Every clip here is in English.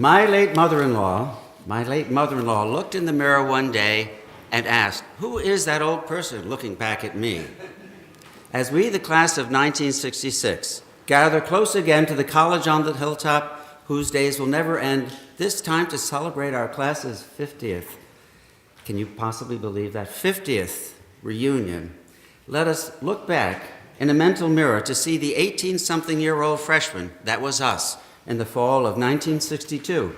My late mother-in-law looked in the mirror one day and asked, "Who is that old person looking back at me?" As we, the class of 1966, gather close again to the college on the hilltop whose days will never end, this time to celebrate our class's 50th. Can you possibly believe that? 50th reunion. Let us look back in a mental mirror to see the 18-something-year-old freshman, that was us, in the fall of 1962.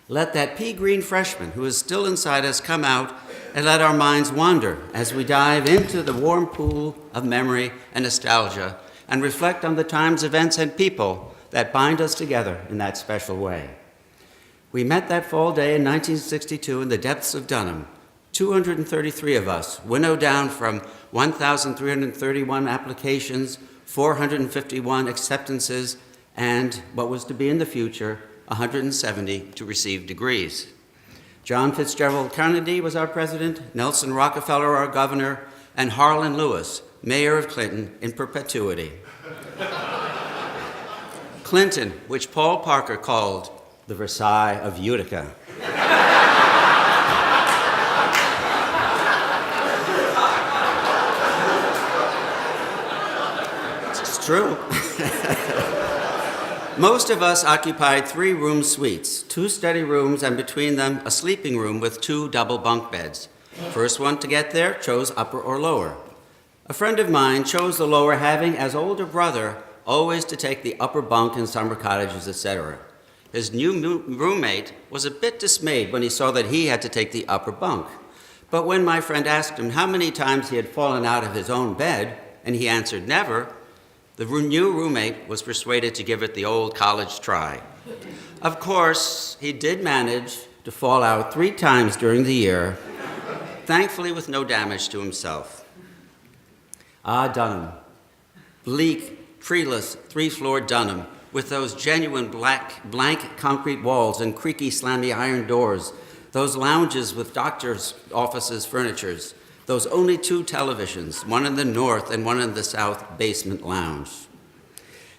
Let that pea-green freshman who is still inside us come out and let our minds wander as we dive into the warm pool of memory and nostalgia and reflect on the times, events, and people that bind us together in that special way. We met that fall day in 1962 in the depths of Dunham, 233 of us, winnowed down from 1,331 applications, 451 acceptances, and what was to be in the future, 170 to receive degrees. John Fitzgerald Kennedy was our president, Nelson Rockefeller our governor, and Harlan Lewis, mayor of Clinton in perpetuity. Clinton, which Paul Parker called the Versailles of Utica. It's true. Most of us occupied 3-room suites, 2 study rooms, and between them a sleeping room with 2 double bunk beds. First one to get there chose upper or lower. A friend of mine chose the lower, having as older brother always to take the upper bunk in summer cottages, etc. His new roommate was a bit dismayed when he saw that he had to take the upper bunk. But when my friend asked him how many times he had fallen out of his own bed, and he answered never, the new roommate was persuaded to give it the old college try. Of course, he did manage to fall out 3 times during the year, thankfully with no damage to himself. Ah, Dunham. Bleak, treeless, 3-floored Dunham, with those genuine blank concrete walls and creaky, slammy iron doors, those lounges with doctors' offices, furnitures, those only 2 televisions, one in the north and one in the south basement lounge.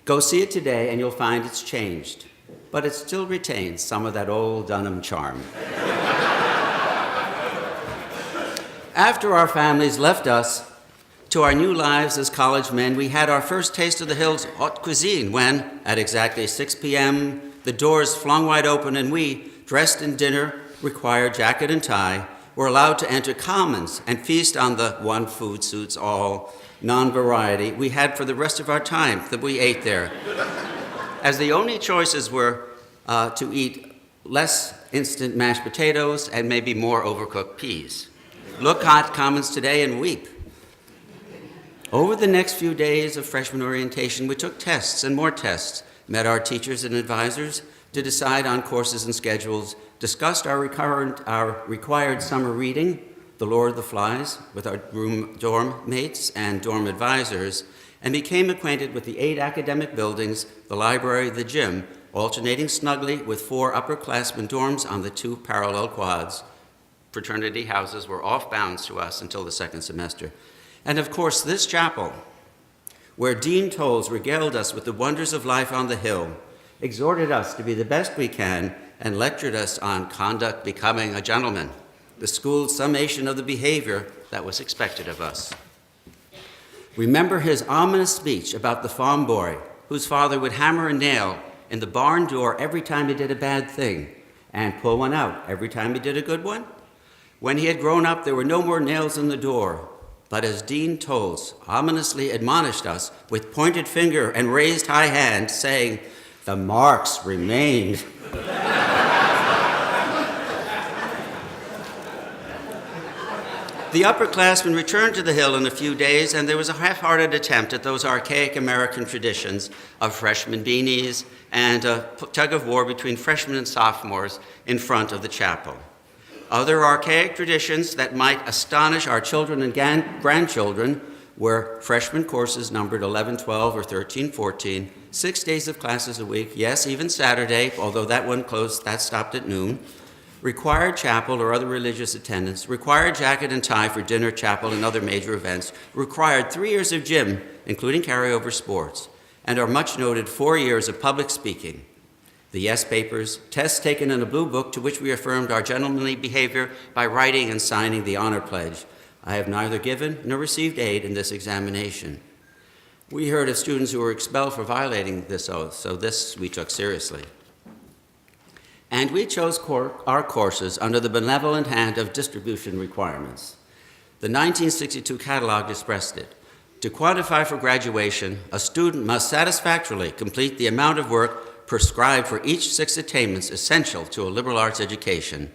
Go see it today and you'll find it's changed, but it still retains some of that old Dunham charm. After our families left us to our new lives as college men, we had our first taste of the Hill's haute cuisine when, at exactly 6 p.m., the doors flung wide open and we, dressed in dinner, required jacket and tie, were allowed to enter Commons and feast on the one food suits all non-variety we had for the rest of our time that we ate there, as the only choices were to eat less instant mashed potatoes and maybe more overcooked peas. Look at Commons today and weep. Over the next few days of freshman orientation, we took tests and more tests, met our teachers and advisors to decide on courses and schedules, discussed our required summer reading, The Lord of the Flies, with our dorm mates and dorm advisors, and became acquainted with the 8 academic buildings, the library, the gym, alternating snugly with 4 upperclassmen dorms on the 2 parallel quads. Fraternity houses were off bounds to us until the 2nd semester. And of course, this chapel, where Dean Tolles regaled us with the wonders of life on the Hill, exhorted us to be the best we can, and lectured us on conduct becoming a gentleman, the school's summation of the behavior that was expected of us. Remember his ominous speech about the farm boy whose father would hammer a nail in the barn door every time he did a bad thing and pull one out every time he did a good one? When he had grown up, there were no more nails in the door, but as Dean Tolles ominously admonished us with pointed finger and raised high hand, saying, "The marks remained." The upperclassmen returned to the Hill in a few days, and there was a half-hearted attempt at those archaic American traditions of freshman beanies and a tug-of-war between freshmen and sophomores in front of the chapel. Other archaic traditions that might astonish our children and grandchildren were freshman courses numbered 11, 12, or 13, 14, 6 days of classes a week, yes, even Saturday, although that one closed, that stopped at noon, required chapel or other religious attendance, required jacket and tie for dinner, chapel, and other major events, required 3 years of gym, including carryover sports, and our much-noted 4 years of public speaking. the yes papers, tests taken in a blue book to which we affirmed our gentlemanly behavior by writing and signing the honor pledge. I have neither given nor received aid in this examination. We heard of students who were expelled for violating this oath, so this we took seriously. And we chose our courses under the benevolent hand of distribution requirements. The 1962 catalog expressed it. To qualify for graduation, a student must satisfactorily complete the amount of work prescribed for each 6 attainments essential to a liberal arts education.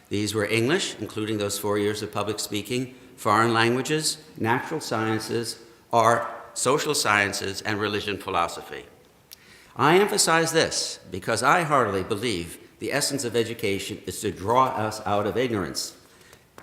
These were English, including those 4 years of public speaking, foreign languages, natural sciences, art, social sciences, and religion philosophy. I emphasize this because I heartily believe the essence of education is to draw us out of ignorance.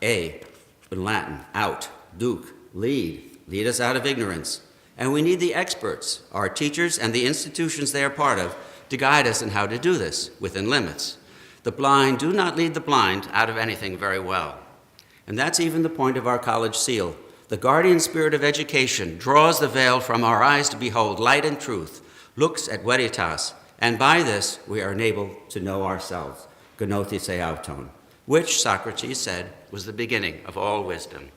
A, in Latin, out, duc, lead us out of ignorance. And we need the experts, our teachers and the institutions they are part of, to guide us in how to do this within limits. The blind do not lead the blind out of anything very well. And that's even the point of our college seal. The guardian spirit of education draws the veil from our eyes to behold light and truth, looks at veritas, and by this we are enabled to know ourselves, gnosis auton, which Socrates said was the beginning of all wisdom.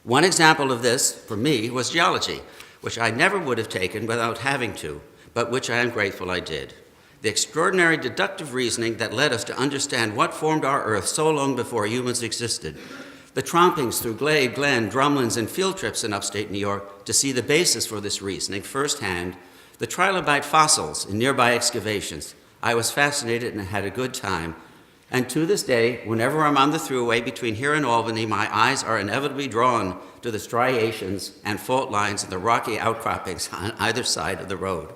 One example of this, for me, was geology, which I never would have taken without having to, but which I am grateful I did. The extraordinary deductive reasoning that led us to understand what formed our earth so long before humans existed. The trompings through glade, glen, drumlins, and field trips in upstate New York to see the basis for this reasoning firsthand. The trilobite fossils in nearby excavations. I was fascinated and had a good time. And to this day, whenever I'm on the thruway between here and Albany, my eyes are inevitably drawn to the striations and fault lines of the rocky outcroppings on either side of the road.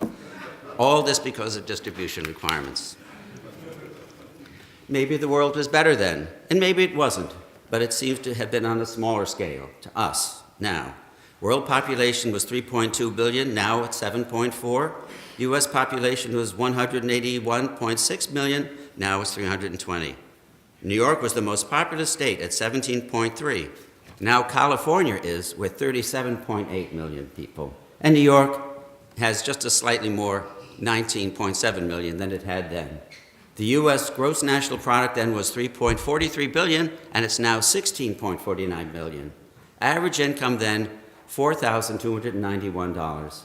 All this because of distribution requirements. Maybe the world was better then, and maybe it wasn't, but it seems to have been on a smaller scale to us now. World population was 3.2 billion, now it's 7.4. US population was 181.6 million, now it's 320. New York was the most populous state at 17.3. Now California is with 37.8 million people. And New York has just a slightly more, 19.7 million than it had then. The US gross national product then was 3.43 billion, and it's now 16.49 million. Average income then, $4,291.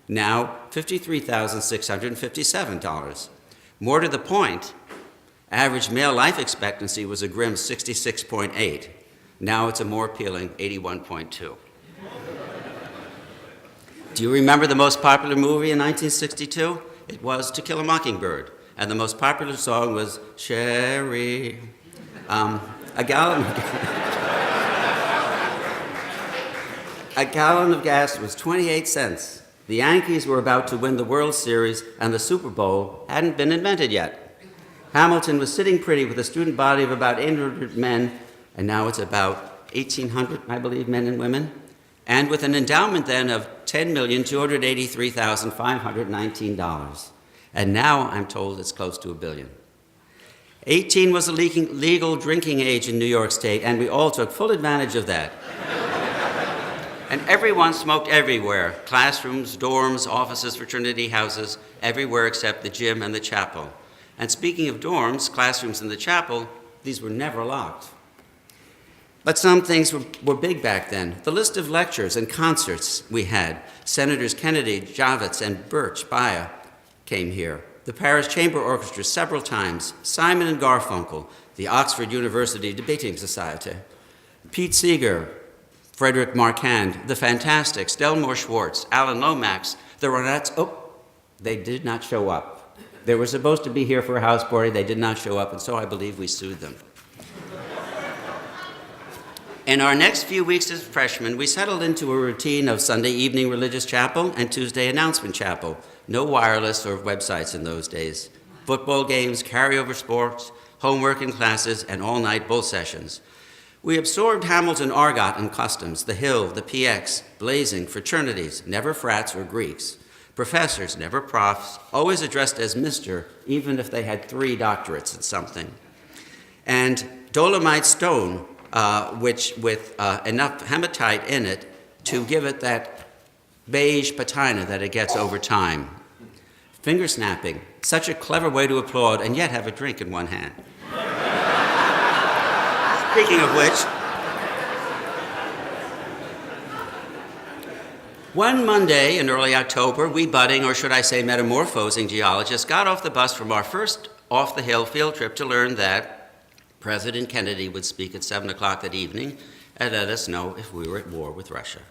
Now, $53,657. More to the point, average male life expectancy was a grim 66.8. Now it's a more appealing 81.2. Do you remember the most popular movie in 1962? It was To Kill a Mockingbird, and the most popular song was Sherry. A gallon of gas was 28 cents. The Yankees were about to win the World Series, and the Super Bowl hadn't been invented yet. Hamilton was sitting pretty with a student body of about 800 men, and now it's about 1,800, I believe, men and women, and with an endowment then of $10,283,519. And now I'm told it's close to $1 billion. 18 was the legal drinking age in New York State, and we all took full advantage of that. And everyone smoked everywhere, classrooms, dorms, offices, fraternity houses, everywhere except the gym and the chapel. And speaking of dorms, classrooms, and the chapel, these were never locked. But some things were big back then. The list of lectures and concerts we had, Senators Kennedy, Javits, and Birch Bayh came here. The Paris Chamber Orchestra several times, Simon and Garfunkel, the Oxford University Debating Society, Pete Seeger, Frederick Marquand, the Fantastics, Delmore Schwartz, Alan Lomax, the Ronettes. Oh, they did not show up. They were supposed to be here for a house party. They did not show up, and so I believe we sued them. In our next few weeks as freshmen, we settled into a routine of Sunday evening religious chapel and Tuesday announcement chapel. No wireless or websites in those days. Football games, carryover sports, homework and classes, and all-night bull sessions. We absorbed Hamilton argot and customs, the Hill, the PX, blazing, fraternities, never frats or Greeks. Professors, never profs, always addressed as Mr., even if they had 3 doctorates in something. And dolomite stone, which with enough hematite in it to give it that beige patina that it gets over time. Finger snapping, such a clever way to applaud and yet have a drink in one hand. Speaking of which, one Monday in early October, we budding, or should I say metamorphosing geologists, got off the bus from our first off-the-hill field trip to learn that President Kennedy would speak at 7 o'clock that evening and let us know if we were at war with Russia.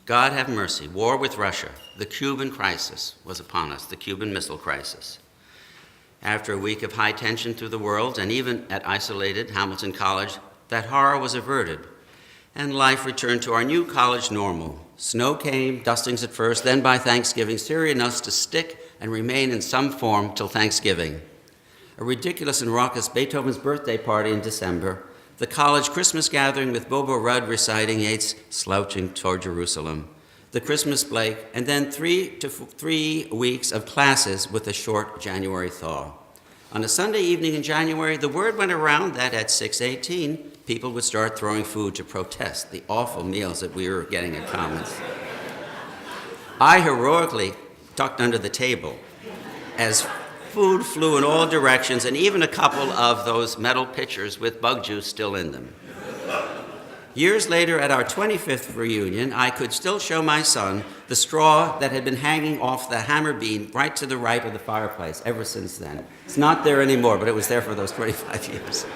God have mercy, war with Russia. The Cuban crisis was upon us, the Cuban Missile Crisis. After a week of high tension through the world, and even at isolated Hamilton College, that horror was averted, and life returned to our new college normal. Snow came, dustings at first, then by Thanksgiving, Syrian us to stick and remain in some form till Thanksgiving. A ridiculous and raucous Beethoven's birthday party in December, the college Christmas gathering with Bobo Rudd reciting Yeats' Slouching Toward Jerusalem, the Christmas Blake, and then 3 weeks of classes with a short January thaw. On a Sunday evening in January, the word went around that at 6:18, people would start throwing food to protest the awful meals that we were getting at Commons. I heroically tucked under the table as food flew in all directions, and even a couple of those metal pitchers with bug juice still in them. Years later, at our 25th reunion, I could still show my son the straw that had been hanging off the hammer beam right to the right of the fireplace ever since then. It's not there anymore, but it was there for those 25 years.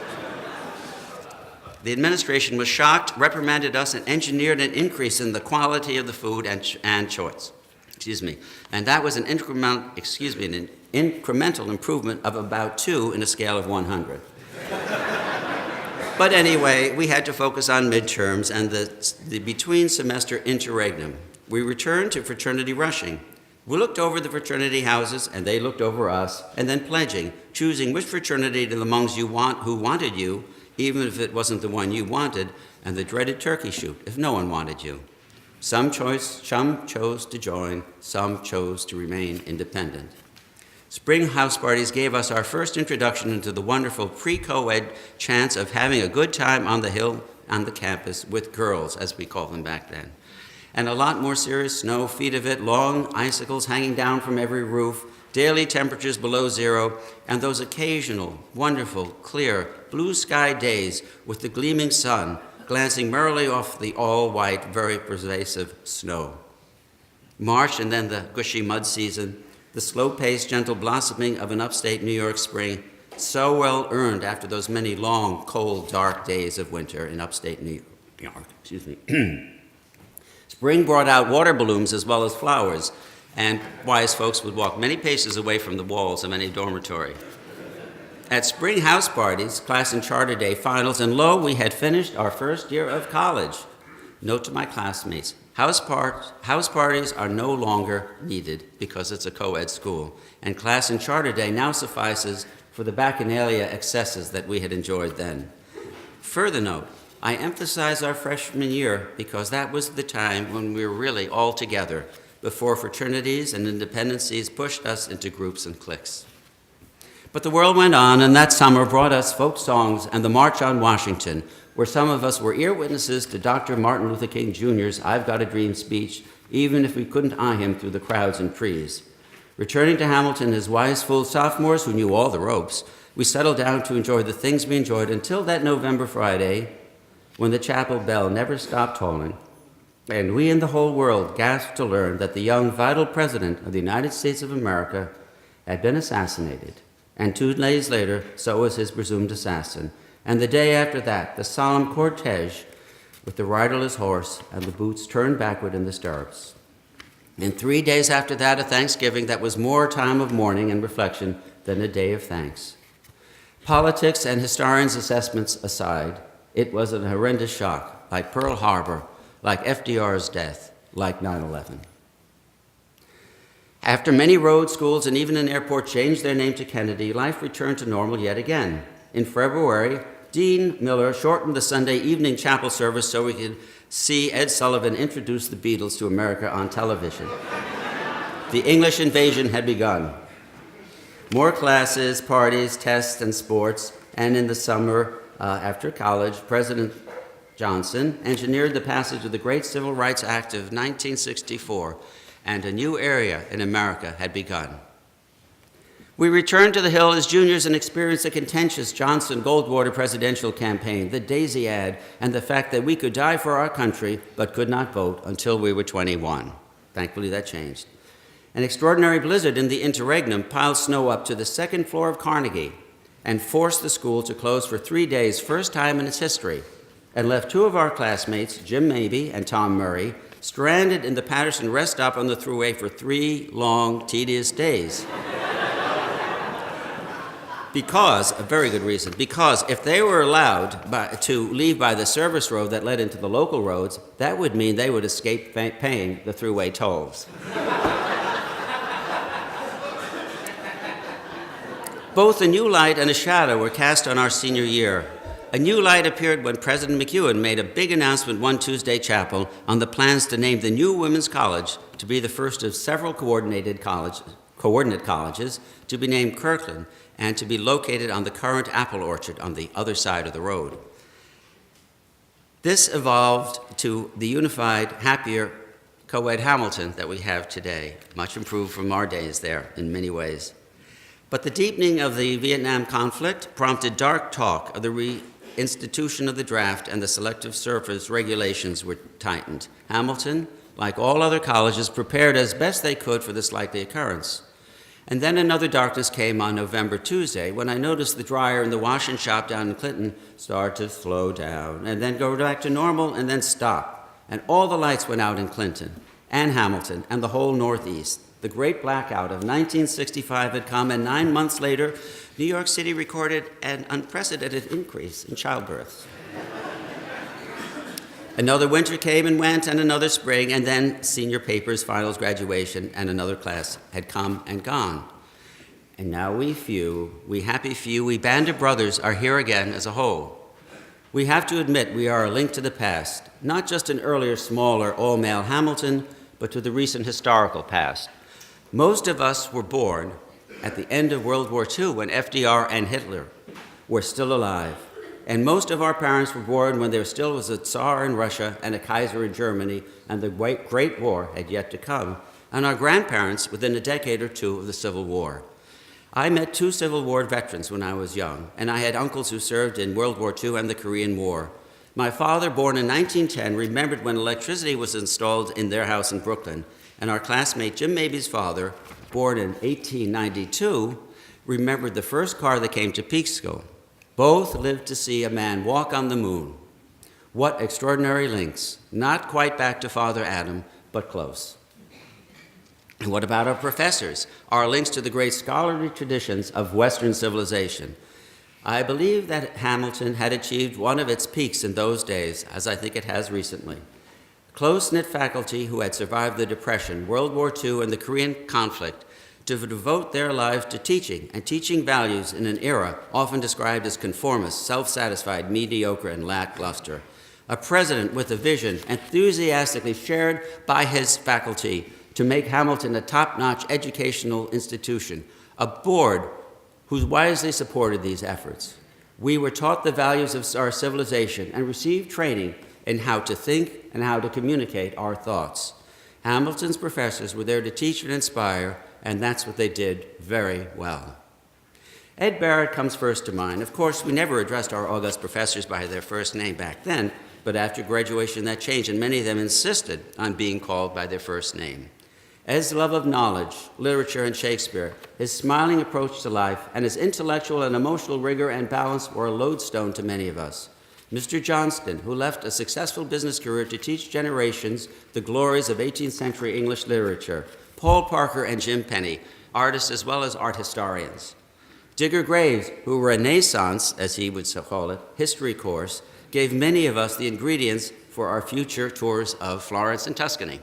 The administration was shocked, reprimanded us, and engineered an increase in the quality of the food and choice. And that was an incremental improvement of about 2 in a scale of 100. But anyway, we had to focus on midterms and the between-semester interregnum. We returned to fraternity rushing. We looked over the fraternity houses, and they looked over us, and then pledging, choosing which fraternity amongst you who wanted you, even if it wasn't the one you wanted, and the dreaded turkey shoot if no one wanted you. Some chose to join, some chose to remain independent. Spring house parties gave us our first introduction into the wonderful pre-co-ed chance of having a good time on the hill, on the campus, with girls, as we called them back then. And a lot more serious snow, feet of it, long icicles hanging down from every roof, daily temperatures below zero, and those occasional, wonderful, clear, blue sky days with the gleaming sun glancing merrily off the all-white, very pervasive snow. March and then the gushy mud season, the slow-paced, gentle blossoming of an upstate New York spring, so well earned after those many long, cold, dark days of winter in upstate New York. Spring brought out water balloons as well as flowers, and wise folks would walk many paces away from the walls of any dormitory. At spring house parties, class and charter day finals, and lo, we had finished our first year of college. Note to my classmates, house parties are no longer needed because it's a co-ed school, and class and charter day now suffices for the bacchanalia excesses that we had enjoyed then. Further note, I emphasize our freshman year because that was the time when we were really all together, before fraternities and independencies pushed us into groups and cliques. But the world went on, and that summer brought us folk songs and the March on Washington, where some of us were ear witnesses to Dr. Martin Luther King Jr.'s I've Got a Dream speech, even if we couldn't eye him through the crowds and trees. Returning to Hamilton as wise, full sophomores who knew all the ropes, we settled down to enjoy the things we enjoyed until that November Friday, when the chapel bell never stopped tolling, and we and the whole world gasped to learn that the young, vital president of the United States of America had been assassinated. And 2 days later, so was his presumed assassin. And the day after that, the solemn cortege with the riderless horse and the boots turned backward in the stirrups. And 3 days after that, a Thanksgiving that was more time of mourning and reflection than a day of thanks. Politics and historians' assessments aside, it was an horrendous shock, like Pearl Harbor, like FDR's death, like 9/11. After many road schools and even an airport changed their name to Kennedy, life returned to normal yet again. In February, Dean Miller shortened the Sunday evening chapel service so we could see Ed Sullivan introduce the Beatles to America on television. The English invasion had begun. More classes, parties, tests, and sports, and in the summer after college, President Johnson engineered the passage of the Great Civil Rights Act of 1964, and a new era in America had begun. We returned to the Hill as juniors and experienced the contentious Johnson-Goldwater presidential campaign, the Daisy ad, and the fact that we could die for our country but could not vote until we were 21. Thankfully, that changed. An extraordinary blizzard in the interregnum piled snow up to the second floor of Carnegie and forced the school to close for 3 days, first time in its history, and left 2 of our classmates, Jim Mabey and Tom Murray, stranded in the Patterson rest stop on the Thruway for 3 long, tedious days. Because, a very good reason, because if they were allowed to leave by the service road that led into the local roads, that would mean they would escape paying the Thruway tolls. Both a new light and a shadow were cast on our senior year. A new light appeared when President McEwen made a big announcement one Tuesday chapel on the plans to name the new women's college to be the first of several coordinate colleges to be named Kirkland and to be located on the current apple orchard on the other side of the road. This evolved to the unified, happier co-ed Hamilton that we have today, much improved from our days there in many ways. But the deepening of the Vietnam conflict prompted dark talk of the reinstitution of the draft, and the selective service regulations were tightened. Hamilton, like all other colleges, prepared as best they could for this likely occurrence. And then another darkness came on November Tuesday when I noticed the dryer in the washing shop down in Clinton start to slow down and then go back to normal and then stop. And all the lights went out in Clinton and Hamilton and the whole Northeast. The great blackout of 1965 had come, and 9 months later, New York City recorded an unprecedented increase in childbirths. Another winter came and went, and another spring, and then senior papers, finals, graduation, and another class had come and gone. And now we happy few, we band of brothers are here again as a whole. We have to admit we are a link to the past, not just an earlier, smaller, all-male Hamilton, but to the recent historical past. Most of us were born at the end of World War II when FDR and Hitler were still alive. And most of our parents were born when there still was a Tsar in Russia and a Kaiser in Germany, and the Great War had yet to come, and our grandparents within a decade or two of the Civil War. I met 2 Civil War veterans when I was young, and I had uncles who served in World War II and the Korean War. My father, born in 1910, remembered when electricity was installed in their house in Brooklyn, and our classmate Jim Mabey's father, born in 1892, remembered the first car that came to Peekskill. Both lived to see a man walk on the moon. What extraordinary links. Not quite back to Father Adam, but close. And what about our professors? Our links to the great scholarly traditions of Western civilization. I believe that Hamilton had achieved one of its peaks in those days, as I think it has recently. Close-knit faculty who had survived the Depression, World War II, and the Korean conflict to devote their lives to teaching and teaching values in an era often described as conformist, self-satisfied, mediocre, and lackluster. A president with a vision enthusiastically shared by his faculty to make Hamilton a top-notch educational institution, a board who wisely supported these efforts. We were taught the values of our civilization and received training in how to think and how to communicate our thoughts. Hamilton's professors were there to teach and inspire, and that's what they did very well. Ed Barrett comes first to mind. Of course, we never addressed our august professors by their first name back then, but after graduation that changed, and many of them insisted on being called by their first name. Ed's love of knowledge, literature, and Shakespeare, his smiling approach to life, and his intellectual and emotional rigor and balance were a lodestone to many of us. Mr. Johnston, who left a successful business career to teach generations the glories of 18th century English literature. Paul Parker and Jim Penny, artists as well as art historians. Digger Graves, who Renaissance, as he would call it, history course, gave many of us the ingredients for our future tours of Florence and Tuscany.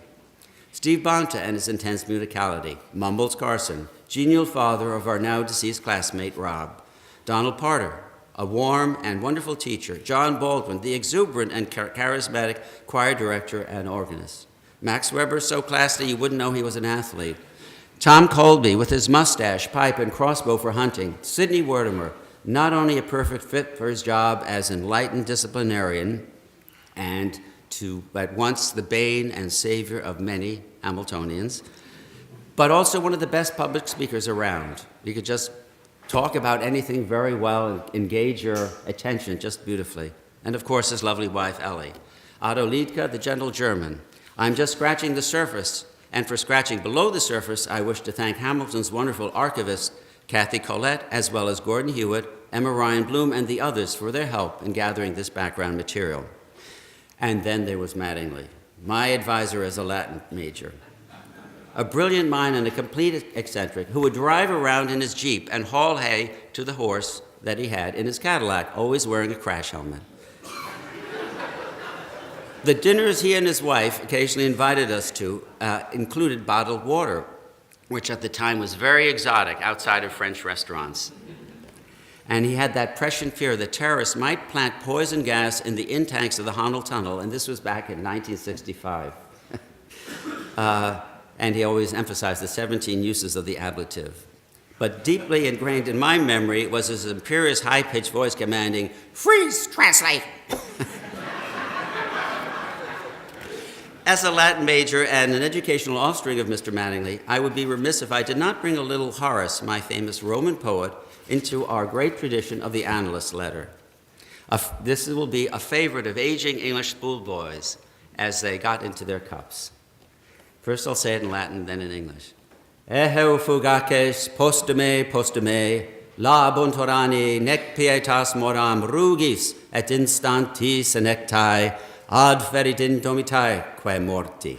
Steve Bonta and his intense musicality. Mumbles Carson, genial father of our now deceased classmate Rob. Donald Parter, a warm and wonderful teacher. John Baldwin, the exuberant and charismatic choir director and organist. Max Weber, so classy you wouldn't know he was an athlete. Tom Colby, with his mustache, pipe, and crossbow for hunting. Sidney Wertimer, not only a perfect fit for his job as enlightened disciplinarian, and at once the bane and savior of many Hamiltonians. but also one of the best public speakers around. He could just talk about anything very well and engage your attention just beautifully. And of course, his lovely wife, Ellie. Otto Liedtke, the gentle German. I'm just scratching the surface, and for scratching below the surface, I wish to thank Hamilton's wonderful archivist, Kathy Collette, as well as Gordon Hewitt, Emma Ryan Bloom, and the others for their help in gathering this background material. And then there was Mattingly, my advisor as a Latin major. A brilliant mind and a complete eccentric who would drive around in his Jeep and haul hay to the horse that he had in his Cadillac, always wearing a crash helmet. The dinners he and his wife occasionally invited us to included bottled water, which at the time was very exotic outside of French restaurants. And he had that prescient fear that terrorists might plant poison gas in the intakes of the Honnold Tunnel, and this was back in 1965. And he always emphasized the 17 uses of the ablative. But deeply ingrained in my memory was his imperious high-pitched voice commanding, "Frese, translate!" As a Latin major and an educational offspring of Mr. Mattingly, I would be remiss if I did not bring a little Horace, my famous Roman poet, into our great tradition of the Annalist letter. This will be a favorite of aging English schoolboys as they got into their cups. First I'll say it in Latin, then in English. Eheu fugaces postume, la buntorani nec pietas moram rugis et instantis senectae ad feridin domitae quae morti.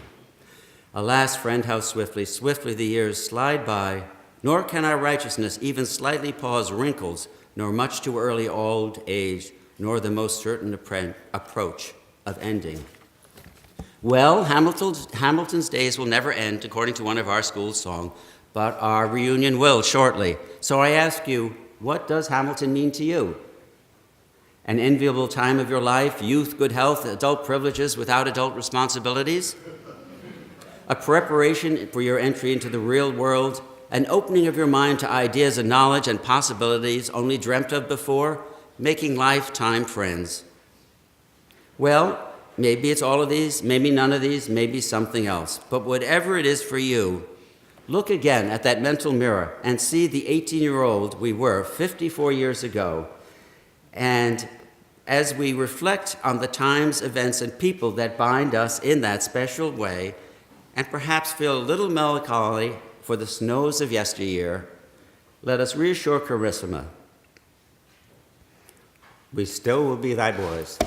Alas, friend, how swiftly, swiftly the years slide by, nor can our righteousness even slightly pause wrinkles, nor much too early old age, nor the most certain approach of ending. Well, Hamilton's days will never end, according to one of our school's songs, but our reunion will shortly. So I ask you, what does Hamilton mean to you? An enviable time of your life, youth, good health, adult privileges without adult responsibilities? A preparation for your entry into the real world? An opening of your mind to ideas and knowledge and possibilities only dreamt of before? Making lifetime friends? Well, maybe it's all of these, maybe none of these, maybe something else. But whatever it is for you, look again at that mental mirror and see the 18-year-old we were 54 years ago. And as we reflect on the times, events, and people that bind us in that special way, and perhaps feel a little melancholy for the snows of yesteryear, let us reassure Carissima, we still will be thy boys.